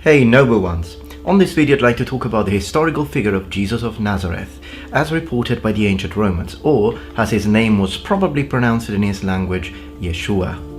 Hey noble ones! On this video I'd like to talk about the historical figure of Jesus of Nazareth, as reported by the ancient Romans, or as his name was probably pronounced in his language, Yeshua.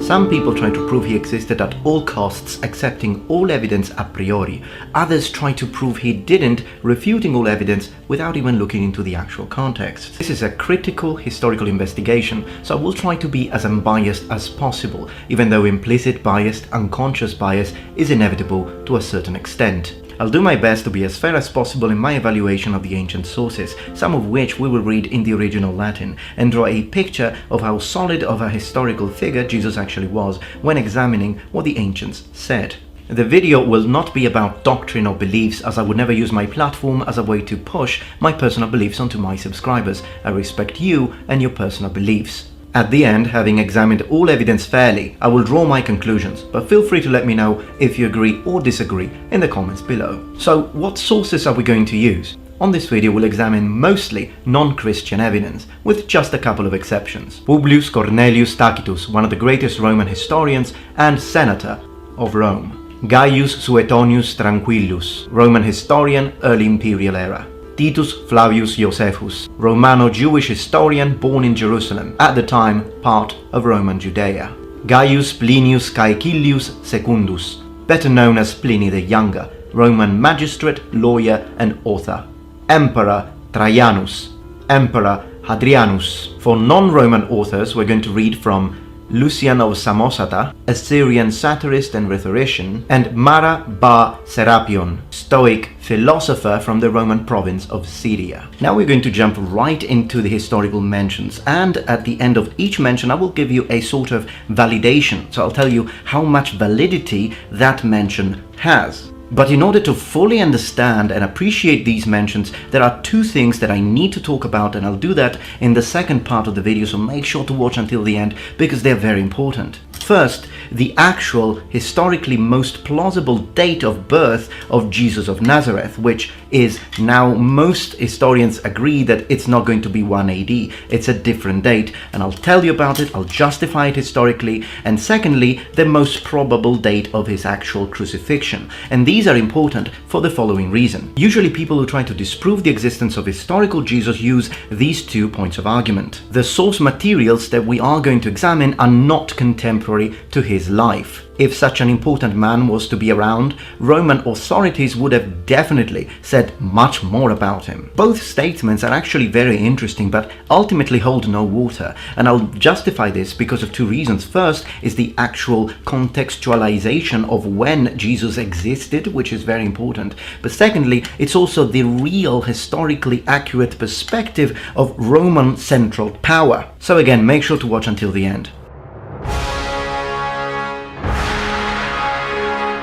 Some people try to prove he existed at all costs, accepting all evidence a priori. Others try to prove he didn't, refuting all evidence without even looking into the actual context. This is a critical historical investigation, so I will try to be as unbiased as possible, even though implicit bias, unconscious bias is inevitable to a certain extent. I'll do my best to be as fair as possible in my evaluation of the ancient sources, some of which we will read in the original Latin, and draw a picture of how solid of a historical figure Jesus actually was when examining what the ancients said. The video will not be about doctrine or beliefs, as I would never use my platform as a way to push my personal beliefs onto my subscribers. I respect you and your personal beliefs. At the end, having examined all evidence fairly, I will draw my conclusions, but feel free to let me know if you agree or disagree in the comments below. So, what sources are we going to use? On this video we'll examine mostly non-Christian evidence, with just a couple of exceptions. Publius Cornelius Tacitus, one of the greatest Roman historians and senator of Rome. Gaius Suetonius Tranquillus, Roman historian, early imperial era. Titus Flavius Josephus, Romano-Jewish historian born in Jerusalem, at the time part of Roman Judea. Gaius Plinius Caecilius Secundus, better known as Pliny the Younger, Roman magistrate, lawyer and author. Emperor Trajanus, Emperor Hadrianus. For non-Roman authors we're going to read from Lucian of Samosata, a Syrian satirist and rhetorician, and Mara bar Serapion, Stoic philosopher from the Roman province of Syria. Now we're going to jump right into the historical mentions, and at the end of each mention I will give you a sort of validation, so I'll tell you how much validity that mention has. But in order to fully understand and appreciate these mentions, there are two things that I need to talk about, and I'll do that in the second part of the video, so make sure to watch until the end because they're very important. First, the actual historically most plausible date of birth of Jesus of Nazareth, which is now most historians agree that it's not going to be 1 AD, it's a different date, and I'll tell you about it, I'll justify it historically, and secondly, the most probable date of his actual crucifixion. And these are important for the following reason. Usually people who try to disprove the existence of historical Jesus use these 2 points of argument. The source materials that we are going to examine are not contemporary to his life. If such an important man was to be around, Roman authorities would have definitely said much more about him. Both statements are actually very interesting, but ultimately hold no water, and I'll justify this because of 2 reasons. First is the actual contextualization of when Jesus existed, which is very important, but secondly, it's also the real historically accurate perspective of Roman central power. So again, make sure to watch until the end.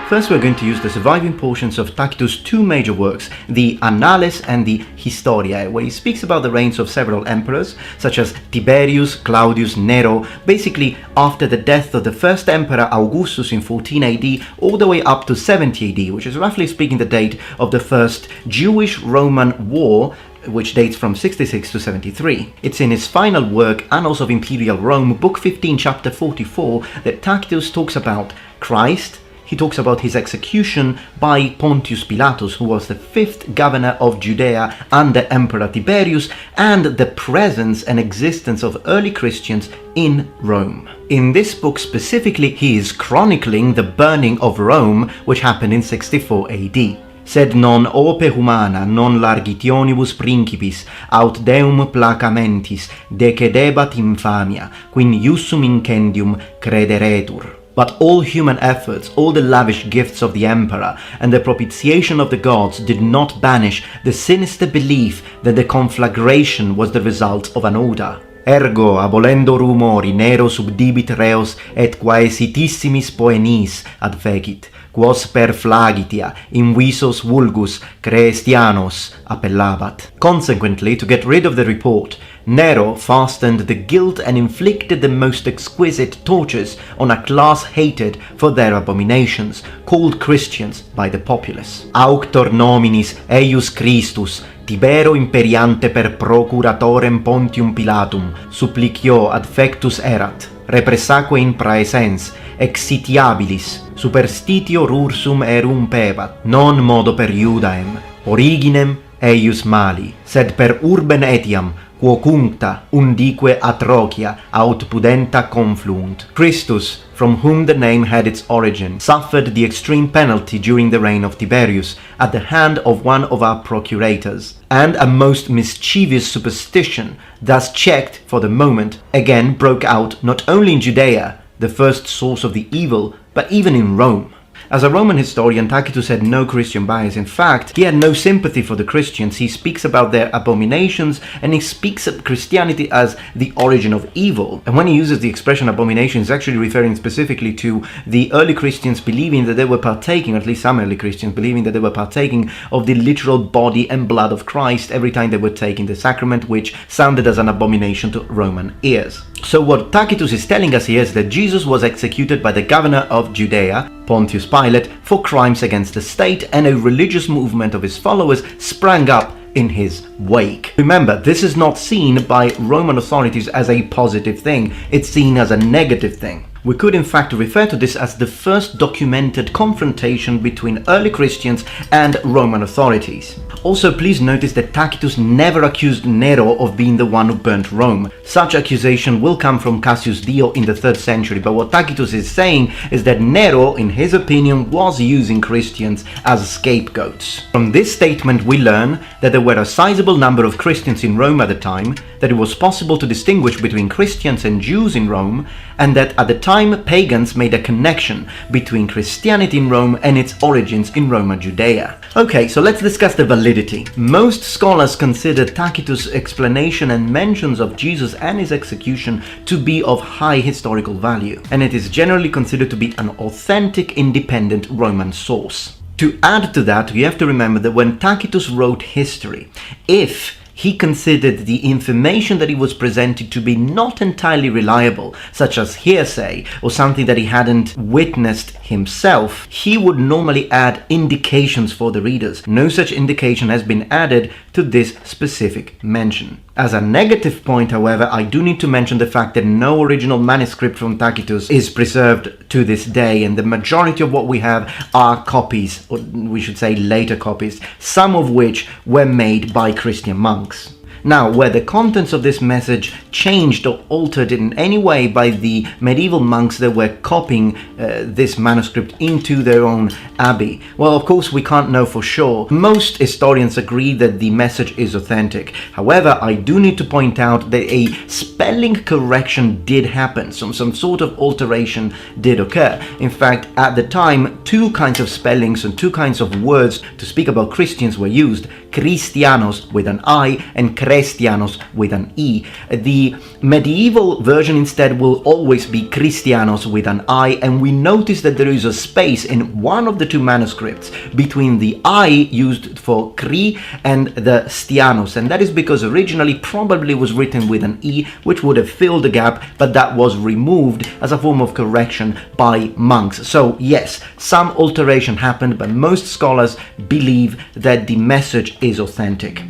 First we're going to use the surviving portions of Tacitus' 2 major works, the Annales and the Historiae, where he speaks about the reigns of several emperors, such as Tiberius, Claudius, Nero, basically after the death of the first emperor Augustus in 14 AD, all the way up to 70 AD, which is roughly speaking the date of the first Jewish-Roman war, which dates from 66 to 73. It's in his final work, Annals of Imperial Rome, book 15, chapter 44, that Tacitus talks about Christ. He talks about his execution by Pontius Pilatus, who was the 5th governor of Judea under Emperor Tiberius, and the presence and existence of early Christians in Rome. In this book specifically, he is chronicling the burning of Rome, which happened in 64 AD. Sed non ope humana, non largitionibus principis, aut deum placamentis, decedebat infamia, quin iussum incendium crederetur. But all human efforts, all the lavish gifts of the emperor, and the propitiation of the gods did not banish the sinister belief that the conflagration was the result of an order. Ergo, abolendo rumori, Nero subdibit reos et quaesitissimis poenis advegit, quos per flagitia in visos vulgus Christianos appellabat. Consequently, to get rid of the report, Nero fastened the guilt and inflicted the most exquisite tortures on a class hated for their abominations, called Christians by the populace. Auctor nominis eius Christus Tibero imperiante per procuratorem Pontium Pilatum supplicio adfectus erat, repressaque in praesens, exitiabilis, superstitio rursum erumpebat, non modo per Iudaem, originem eius mali, sed per urben etiam, quo cuncta undique atrocia aut pudenta confluunt. Christus, from whom the name had its origin, suffered the extreme penalty during the reign of Tiberius at the hand of one of our procurators, and a most mischievous superstition, thus checked for the moment, again broke out not only in Judea, the first source of the evil, but even in Rome. As a Roman historian, Tacitus had no Christian bias. In fact, he had no sympathy for the Christians. He speaks about their abominations, and he speaks of Christianity as the origin of evil. And when he uses the expression abomination, he's actually referring specifically to the early Christians believing that they were partaking, or at least some early Christians believing that they were partaking of the literal body and blood of Christ every time they were taking the sacrament, which sounded as an abomination to Roman ears. So what Tacitus is telling us here is that Jesus was executed by the governor of Judea, Pontius Pilate, for crimes against the state, and a religious movement of his followers sprang up in his wake. Remember, this is not seen by Roman authorities as a positive thing, it's seen as a negative thing. We could in fact refer to this as the first documented confrontation between early Christians and Roman authorities. Also, please notice that Tacitus never accused Nero of being the one who burnt Rome. Such accusation will come from Cassius Dio in the 3rd century, but what Tacitus is saying is that Nero, in his opinion, was using Christians as scapegoats. From this statement we learn that there were a sizable number of Christians in Rome at the time, that it was possible to distinguish between Christians and Jews in Rome, and that at the time pagans made a connection between Christianity in Rome and its origins in Roma Judea. Okay, so let's discuss the validity. Most scholars consider Tacitus' explanation and mentions of Jesus and his execution to be of high historical value, and it is generally considered to be an authentic, independent Roman source. To add to that, we have to remember that when Tacitus wrote history, if he considered the information that he was presented to be not entirely reliable, such as hearsay or something that he hadn't witnessed himself, he would normally add indications for the readers. No such indication has been added to this specific mention. As a negative point, however, I do need to mention the fact that no original manuscript from Tacitus is preserved to this day, and the majority of what we have are copies, or we should say later copies, some of which were made by Christian monks. Now, were the contents of this message changed or altered in any way by the medieval monks that were copying this manuscript into their own abbey? Well, of course, we can't know for sure. Most historians agree that the message is authentic. However, I do need to point out that a spelling correction did happen. Some sort of alteration did occur. In fact, at the time, two kinds of spellings and two kinds of words to speak about Christians were used. Christianos with an I and Christianos with an E. The medieval version instead will always be Christianos with an I, and we notice that there is a space in one of the two manuscripts between the I used for Cri and the Stianos, and that is because originally probably was written with an E, which would have filled the gap, but that was removed as a form of correction by monks. So yes, some alteration happened, but most scholars believe that the message is authentic.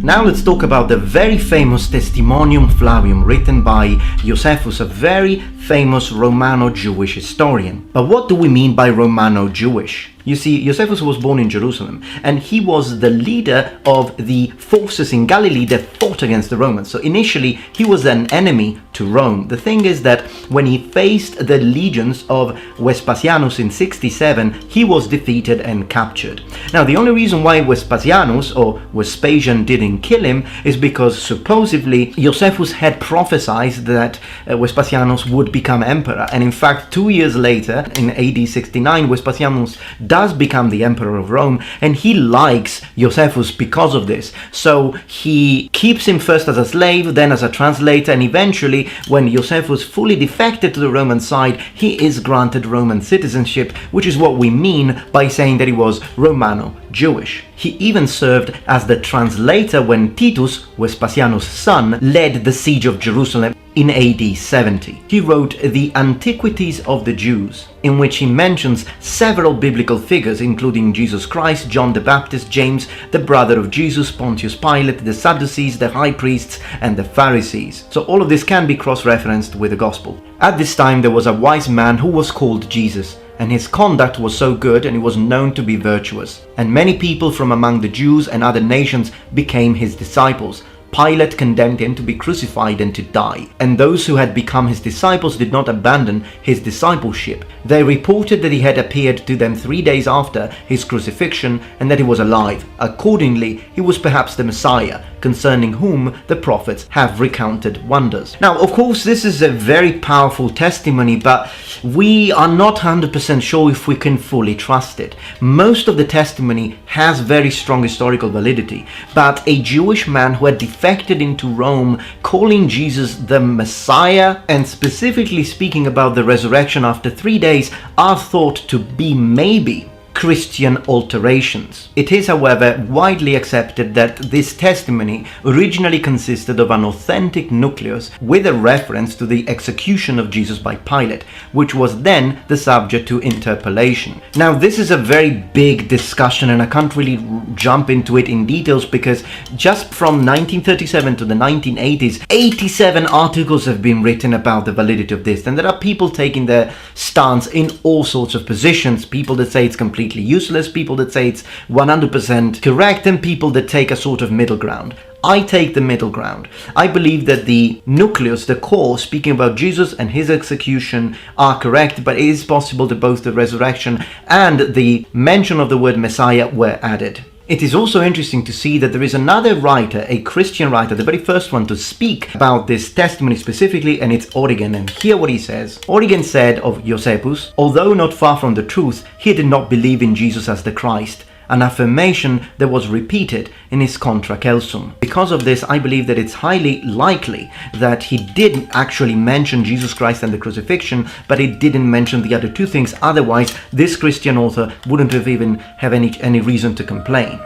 Now let's talk about the very famous Testimonium Flavium written by Josephus, a very famous Romano-Jewish historian. But what do we mean by Romano-Jewish? You see, Josephus was born in Jerusalem, and he was the leader of the forces in Galilee that fought against the Romans. So initially, he was an enemy to Rome. The thing is that when he faced the legions of Vespasianus in 67, he was defeated and captured. Now, the only reason why Vespasianus, or Vespasian, didn't kill him is because supposedly Josephus had prophesied that Vespasianus would become emperor. And in fact, 2 years later, in AD 69, Vespasianus does become the emperor of Rome, and he likes Josephus because of this. So he keeps him first as a slave, then as a translator, and eventually, when Josephus fully defected to the Roman side, he is granted Roman citizenship, which is what we mean by saying that he was Romano-Jewish. He even served as the translator when Titus, Vespasianus' son, led the siege of Jerusalem in AD 70. He wrote the Antiquities of the Jews, in which he mentions several biblical figures, including Jesus Christ, John the Baptist, James, the brother of Jesus, Pontius Pilate, the Sadducees, the high priests, and the Pharisees. So all of this can be cross-referenced with the Gospel. At this time there was a wise man who was called Jesus, and his conduct was so good and he was known to be virtuous. And many people from among the Jews and other nations became his disciples. Pilate condemned him to be crucified and to die, and those who had become his disciples did not abandon his discipleship. They reported that he had appeared to them 3 days after his crucifixion and that he was alive. Accordingly, he was perhaps the Messiah, concerning whom the prophets have recounted wonders. Now, of course, this is a very powerful testimony, but we are not 100% sure if we can fully trust it. Most of the testimony has very strong historical validity, but a Jewish man who had defected into Rome, calling Jesus the Messiah, and specifically speaking about the resurrection after 3 days, are thought to be maybe Christian alterations. It is, however, widely accepted that this testimony originally consisted of an authentic nucleus with a reference to the execution of Jesus by Pilate, which was then the subject to interpolation. Now, this is a very big discussion and I can't really jump into it in details because just from 1937 to the 1980s, 87 articles have been written about the validity of this, and there are people taking their stance in all sorts of positions. People that say it's completely useless, people that say it's 100% correct, and people that take a sort of middle ground. I take the middle ground. I believe that the nucleus, the core, speaking about Jesus and his execution, are correct, but it is possible that both the resurrection and the mention of the word Messiah were added. It is also interesting to see that there is another writer, a Christian writer, the very first one to speak about this testimony specifically, and it's Origen. And hear what he says. Origen said of Josephus, although not far from the truth, he did not believe in Jesus as the Christ, an affirmation that was repeated in his Contra Celsum. Because of this, I believe that it's highly likely that he did actually mention Jesus Christ and the crucifixion, but he didn't mention the other two things. Otherwise, this Christian author wouldn't have even have any reason to complain.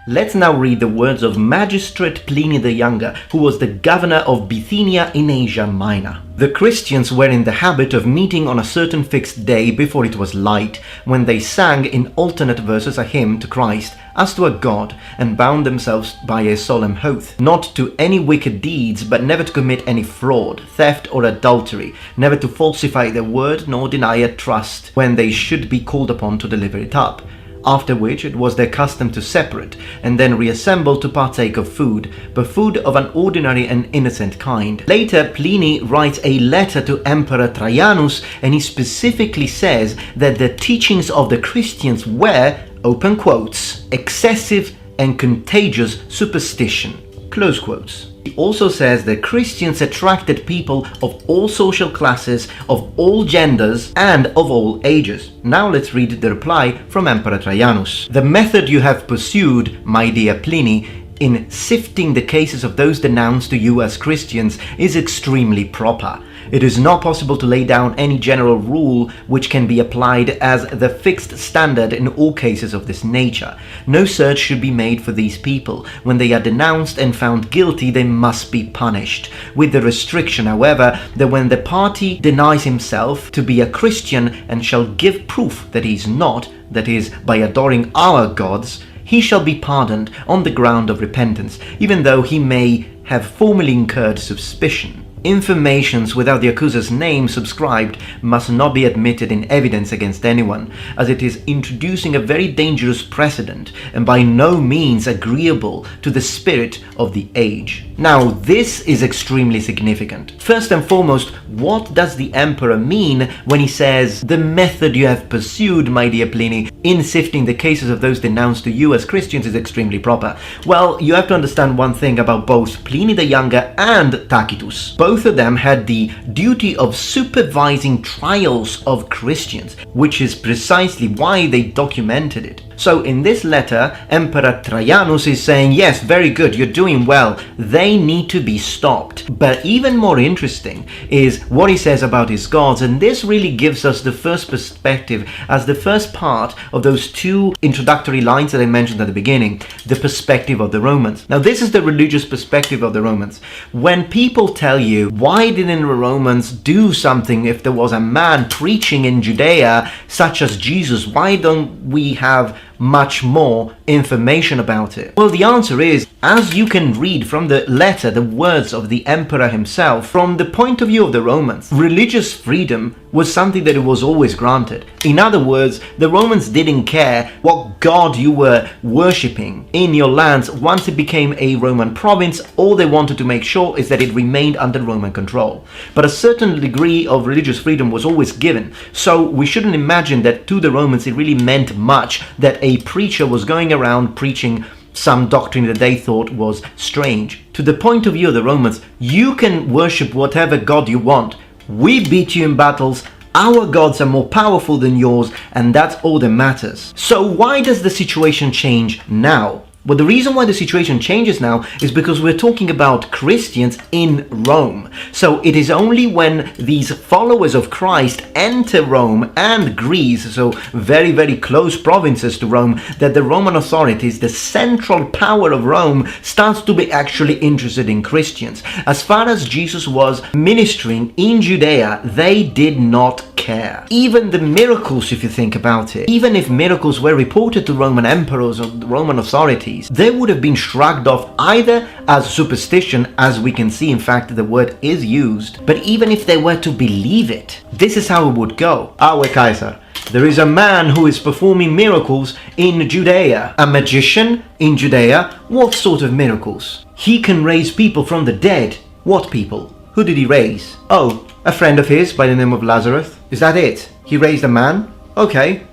Let's now read the words of Magistrate Pliny the Younger, who was the governor of Bithynia in Asia Minor. The Christians were in the habit of meeting on a certain fixed day before it was light, when they sang in alternate verses a hymn to Christ as to a God, and bound themselves by a solemn oath, not to any wicked deeds, but never to commit any fraud, theft, or adultery, never to falsify their word, nor deny a trust when they should be called upon to deliver it up. After which it was their custom to separate, and then reassemble to partake of food, but food of an ordinary and innocent kind. Later, Pliny writes a letter to Emperor Trajanus, and he specifically says that the teachings of the Christians were, open quotes, excessive and contagious superstition, close quotes. He also says that Christians attracted people of all social classes, of all genders, and of all ages. Now let's read the reply from Emperor Trajanus. The method you have pursued, my dear Pliny, in sifting the cases of those denounced to you as Christians is extremely proper. It is not possible to lay down any general rule which can be applied as the fixed standard in all cases of this nature. No search should be made for these people. When they are denounced and found guilty, they must be punished, with the restriction, however, that when the party denies himself to be a Christian and shall give proof that he is not, that is, by adoring our gods, he shall be pardoned on the ground of repentance, even though he may have formerly incurred suspicion. Informations without the accuser's name subscribed must not be admitted in evidence against anyone, as it is introducing a very dangerous precedent and by no means agreeable to the spirit of the age. Now, this is extremely significant. First and foremost, what does the emperor mean when he says, the method you have pursued, my dear Pliny, in sifting the cases of those denounced to you as Christians is extremely proper? Well, you have to understand one thing about both Pliny the Younger and Tacitus. Both both of them had the duty of supervising trials of Christians, which is precisely why they documented it. So in this letter, Emperor Trajanus is saying, yes, very good, you're doing well, they need to be stopped. But even more interesting is what he says about his gods, and this really gives us the first perspective as the first part of those two introductory lines that I mentioned at the beginning, the perspective of the Romans. Now this is the religious perspective of the Romans. When people tell you, why didn't the Romans do something if there was a man preaching in Judea such as Jesus, why don't we have much more information about it? Well, the answer is, as you can read from the letter, the words of the emperor himself, from the point of view of the Romans, religious freedom was something that it was always granted. In other words, the Romans didn't care what god you were worshipping in your lands. Once it became a Roman province, all they wanted to make sure is that it remained under Roman control. But a certain degree of religious freedom was always given, so we shouldn't imagine that to the Romans it really meant much that a preacher was going around preaching some doctrine that they thought was strange. To the point of view of the Romans, you can worship whatever god you want. We beat you in battles, our gods are more powerful than yours, and that's all that matters. So why does the situation change now? Well, the reason why the situation changes now is because we're talking about Christians in Rome. So it is only when these followers of Christ enter Rome and Greece, so very, very close provinces to Rome, that the Roman authorities, the central power of Rome, starts to be actually interested in Christians. As far as Jesus was ministering in Judea, they did not care. Even the miracles, if you think about it, even if miracles were reported to Roman emperors or the Roman authorities, they would have been shrugged off either as superstition, as we can see, in fact, the word is used, but even if they were to believe it, this is how it would go. Our Kaiser, there is a man who is performing miracles in Judea. A magician in Judea? What sort of miracles? He can raise people from the dead. What people? Who did he raise? Oh, a friend of his by the name of Lazarus. Is that it? He raised a man? Okay,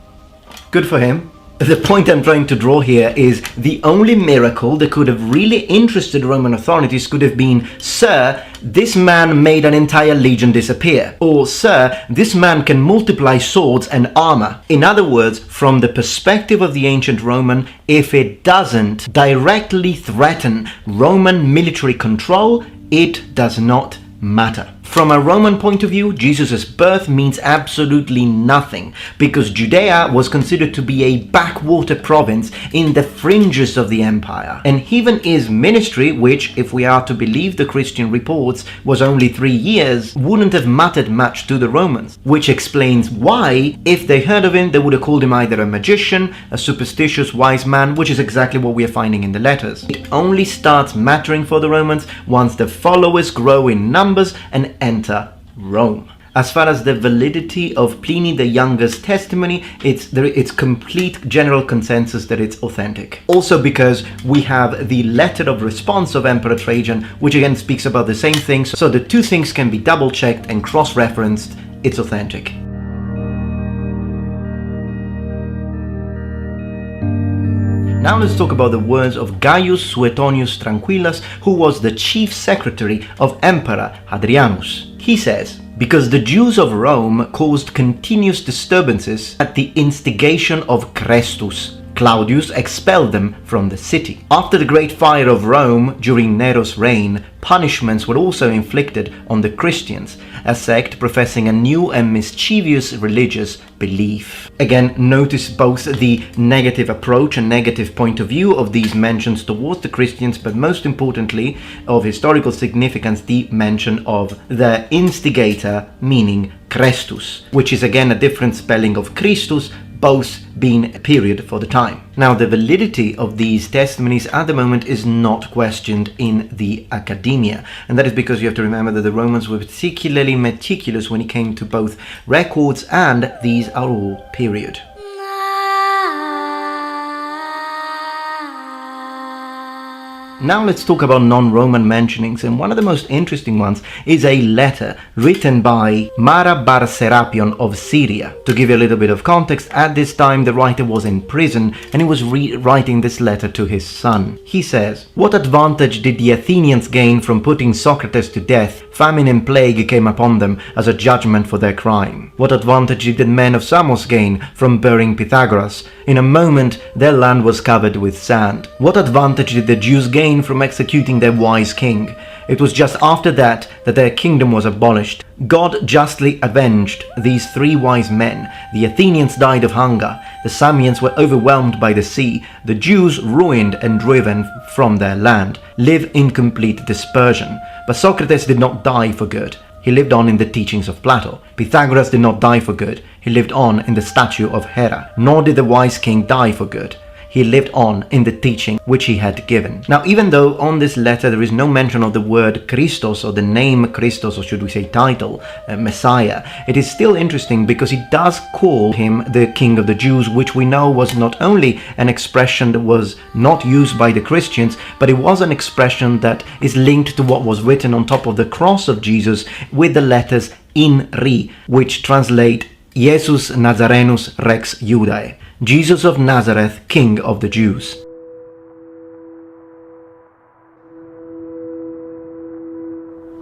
good for him. The point I'm trying to draw here is the only miracle that could have really interested Roman authorities could have been, sir, this man made an entire legion disappear. Or, sir, this man can multiply swords and armor. In other words, from the perspective of the ancient Roman, if it doesn't directly threaten Roman military control, it does not matter. From a Roman point of view, Jesus' birth means absolutely nothing, because Judea was considered to be a backwater province in the fringes of the empire. And even his ministry, which, if we are to believe the Christian reports, was only 3 years, wouldn't have mattered much to the Romans. Which explains why, if they heard of him, they would have called him either a magician, a superstitious wise man, which is exactly what we are finding in the letters. It only starts mattering for the Romans once the followers grow in numbers and enter Rome. As far as the validity of Pliny the Younger's testimony, it's complete general consensus that it's authentic. Also because we have the letter of response of Emperor Trajan, which again speaks about the same thing, so the two things can be double-checked and cross-referenced. It's authentic. Now let's talk about the words of Gaius Suetonius Tranquillus, who was the chief secretary of Emperor Hadrianus. He says, because the Jews of Rome caused continuous disturbances at the instigation of Chrestus, Claudius expelled them from the city. After the Great Fire of Rome during Nero's reign, punishments were also inflicted on the Christians, a sect professing a new and mischievous religious belief. Again, notice both the negative approach and negative point of view of these mentions towards the Christians, but most importantly, of historical significance, the mention of the instigator, meaning Chrestus, which is again a different spelling of Christus, both being a period for the time. Now, the validity of these testimonies at the moment is not questioned in the academia, and that is because you have to remember that the Romans were particularly meticulous when it came to both records, and these are all period. Now let's talk about non-Roman mentionings, and one of the most interesting ones is a letter written by Mara bar Serapion of Syria. To give you a little bit of context, at this time the writer was in prison and he was writing this letter to his son. He says, "What advantage did the Athenians gain from putting Socrates to death? Famine and plague came upon them as a judgment for their crime. What advantage did the men of Samos gain from burying Pythagoras? In a moment their land was covered with sand. What advantage did the Jews gain from executing their wise king? It was just after that their kingdom was abolished. God justly avenged these 3 wise men. The Athenians died of hunger, the Samians were overwhelmed by the sea, the Jews ruined and driven from their land, live in complete dispersion. But Socrates did not die for good. He lived on in the teachings of Plato. Pythagoras did not die for good. He lived on in the statue of Hera. Nor did the wise king die for good. He lived on in the teaching which he had given." Now, even though on this letter there is no mention of the word Christos or the name Christos, or should we say title, Messiah, it is still interesting because he does call him the King of the Jews, which we know was not only an expression that was not used by the Christians, but it was an expression that is linked to what was written on top of the cross of Jesus with the letters in Ri, which translate Jesus Nazarenus Rex Judae, Jesus of Nazareth, King of the Jews.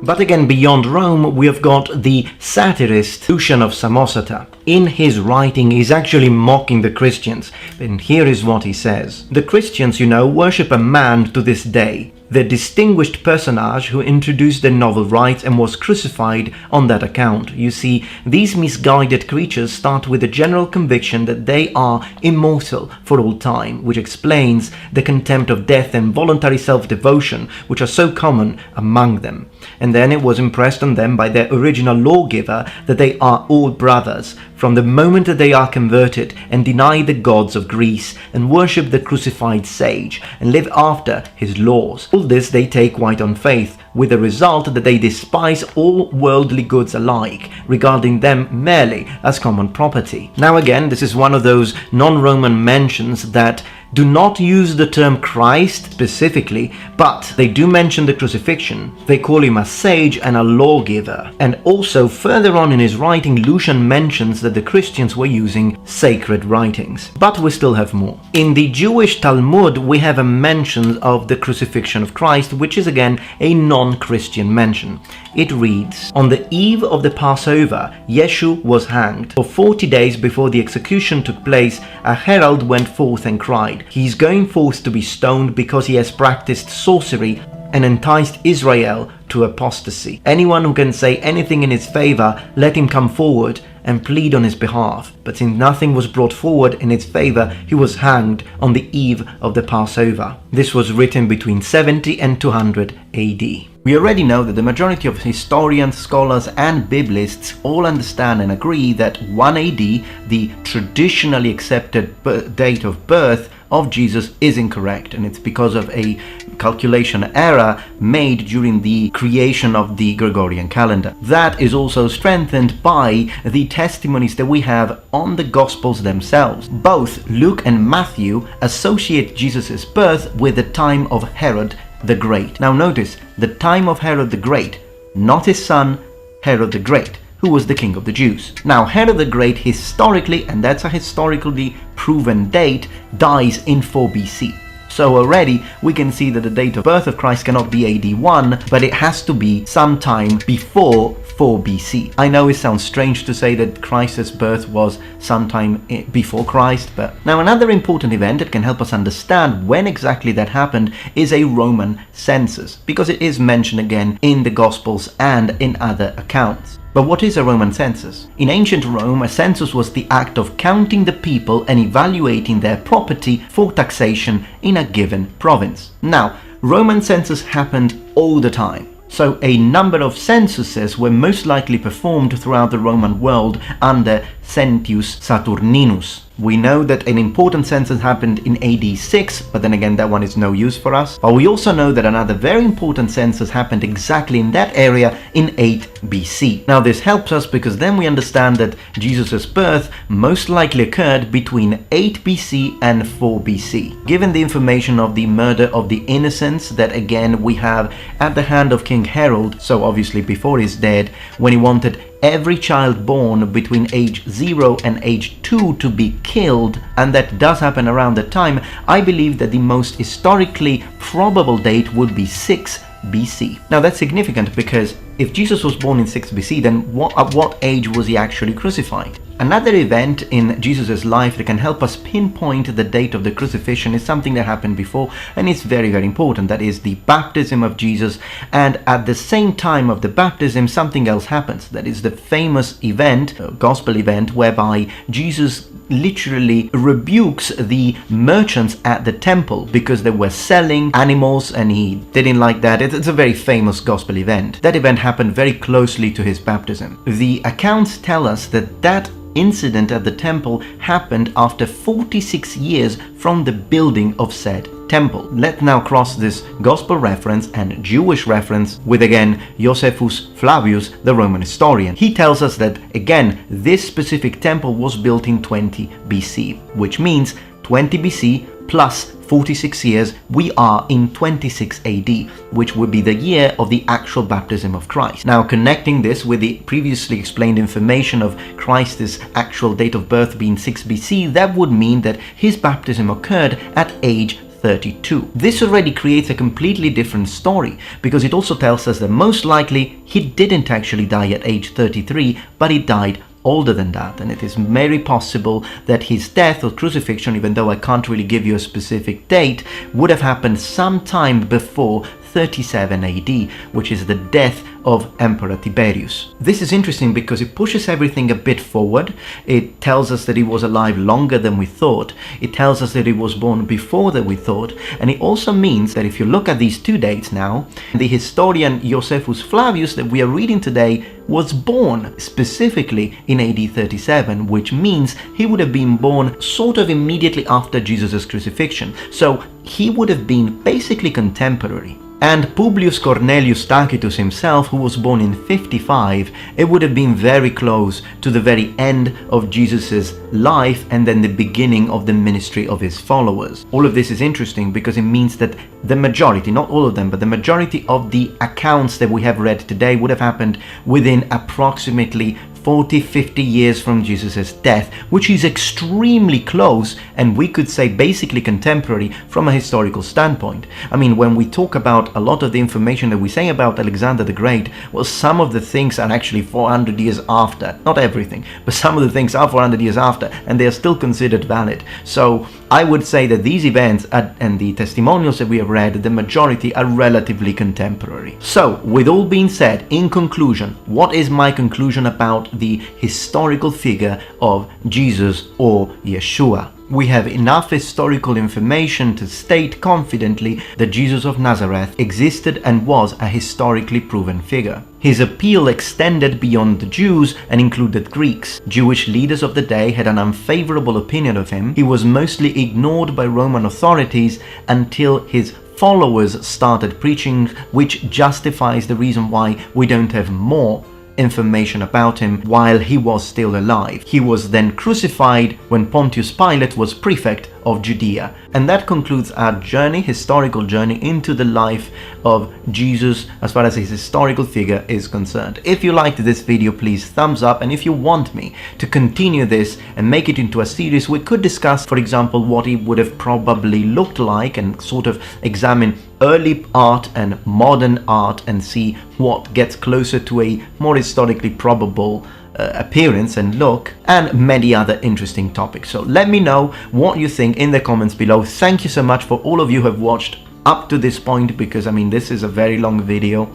But again, beyond Rome, we have got the satirist Lucian of Samosata. In his writing, he's actually mocking the Christians, and here is what he says. "The Christians, worship a man to this day, the distinguished personage who introduced the novel rites and was crucified on that account. You see, these misguided creatures start with the general conviction that they are immortal for all time, which explains the contempt of death and voluntary self-devotion which are so common among them. And then it was impressed on them by their original lawgiver that they are all brothers, from the moment that they are converted and deny the gods of Greece and worship the crucified sage and live after his laws. All this they take quite on faith, with the result that they despise all worldly goods alike, regarding them merely as common property." Now again, this is one of those non-Roman mentions that do not use the term Christ specifically, but they do mention the crucifixion. They call him a sage and a lawgiver. And also, further on in his writing, Lucian mentions that the Christians were using sacred writings. But we still have more. In the Jewish Talmud, we have a mention of the crucifixion of Christ, which is again a non-Christian mention. It reads, "On the eve of the Passover, Yeshu was hanged. For 40 days before the execution took place, a herald went forth and cried, 'He is going forth to be stoned because he has practiced sorcery and enticed Israel to apostasy. Anyone who can say anything in his favor, let him come forward and plead on his behalf.' But since nothing was brought forward in his favor, he was hanged on the eve of the Passover." This was written between 70 and 200 AD. We already know that the majority of historians, scholars and Biblists all understand and agree that 1 AD, the traditionally accepted date of birth of Jesus, is incorrect, and it's because of a calculation error made during the creation of the Gregorian calendar. That is also strengthened by the testimonies that we have on the Gospels themselves. Both Luke and Matthew associate Jesus' birth with the time of Herod the Great. Now notice, the time of Herod the Great, not his son Herod the Great, who was the king of the Jews. Now Herod the Great historically, and that's a historically proven date, dies in 4 BC. So already we can see that the date of birth of Christ cannot be AD 1, but it has to be sometime before 4 BC. I know it sounds strange to say that Christ's birth was sometime before Christ, but now another important event that can help us understand when exactly that happened is a Roman census, because it is mentioned again in the Gospels and in other accounts. But what is a Roman census? In ancient Rome, a census was the act of counting the people and evaluating their property for taxation in a given province. Now, Roman census happened all the time. So a number of censuses were most likely performed throughout the Roman world under Sentius Saturninus. We know that an important census happened in AD 6, but then again that one is no use for us. But we also know that another very important census happened exactly in that area in 8 BC. Now this helps us because then we understand that Jesus' birth most likely occurred between 8 BC and 4 BC. Given the information of the murder of the innocents that again we have at the hand of King Herod, so obviously before he's dead, when he wanted every child born between age 0 and age 2 to be killed, and that does happen around that time, I believe that the most historically probable date would be 6 BC. Now that's significant because if Jesus was born in 6 BC, then at what age was he actually crucified? Another event in Jesus' life that can help us pinpoint the date of the crucifixion is something that happened before, and it's very, very important. That is the baptism of Jesus, and at the same time of the baptism, something else happens. That is the famous event, gospel event, whereby Jesus literally rebukes the merchants at the temple because they were selling animals and he didn't like that. It's a very famous gospel event. That event happened very closely to his baptism. The accounts tell us that that incident at the temple happened after 46 years from the building of said temple. Let's now cross this gospel reference and Jewish reference with again Josephus Flavius, the Roman historian. He tells us that again this specific temple was built in 20 BC, which means 20 BC plus 46 years, we are in 26 AD, which would be the year of the actual baptism of Christ. Now, connecting this with the previously explained information of Christ's actual date of birth being 6 BC, that would mean that his baptism occurred at age 32. This already creates a completely different story because it also tells us that most likely he didn't actually die at age 33, but he died older than that, and it is very possible that his death or crucifixion, even though I can't really give you a specific date, would have happened sometime before 37 AD, which is the death of Emperor Tiberius. This is interesting because it pushes everything a bit forward. It tells us that he was alive longer than we thought. It tells us that he was born before that we thought. And it also means that if you look at these two dates now, the historian Josephus Flavius that we are reading today was born specifically in AD 37, which means he would have been born sort of immediately after Jesus' crucifixion. So he would have been basically contemporary. And Publius Cornelius Tacitus himself, who was born in 55, it would have been very close to the very end of Jesus' life and then the beginning of the ministry of his followers. All of this is interesting because it means that the majority, not all of them, but the majority of the accounts that we have read today would have happened within approximately 40-50 years from Jesus' death, which is extremely close and we could say basically contemporary from a historical standpoint. I mean, when we talk about a lot of the information that we say about Alexander the Great, well, some of the things are actually 400 years after. Not everything, but some of the things are 400 years after and they are still considered valid. So I would say that these events and the testimonials that we have read, the majority are relatively contemporary. So, with all being said, in conclusion, what is my conclusion about the historical figure of Jesus or Yeshua? We have enough historical information to state confidently that Jesus of Nazareth existed and was a historically proven figure. His appeal extended beyond the Jews and included Greeks. Jewish leaders of the day had an unfavorable opinion of him. He was mostly ignored by Roman authorities until his followers started preaching, which justifies the reason why we don't have more information about him while he was still alive. He was then crucified when Pontius Pilate was prefect of Judea. And that concludes our journey, historical journey into the life of Jesus as far as his historical figure is concerned. If you liked this video, please thumbs up, and if you want me to continue this and make it into a series, we could discuss, for example, what he would have probably looked like and sort of examine early art and modern art and see what gets closer to a more historically probable appearance and look, and many other interesting topics. So let me know what you think in the comments below. Thank you so much for all of you who have watched up to this point, because I mean this is a very long video.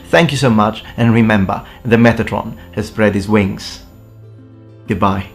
Thank you so much, and remember, the Metatron has spread his wings. Goodbye.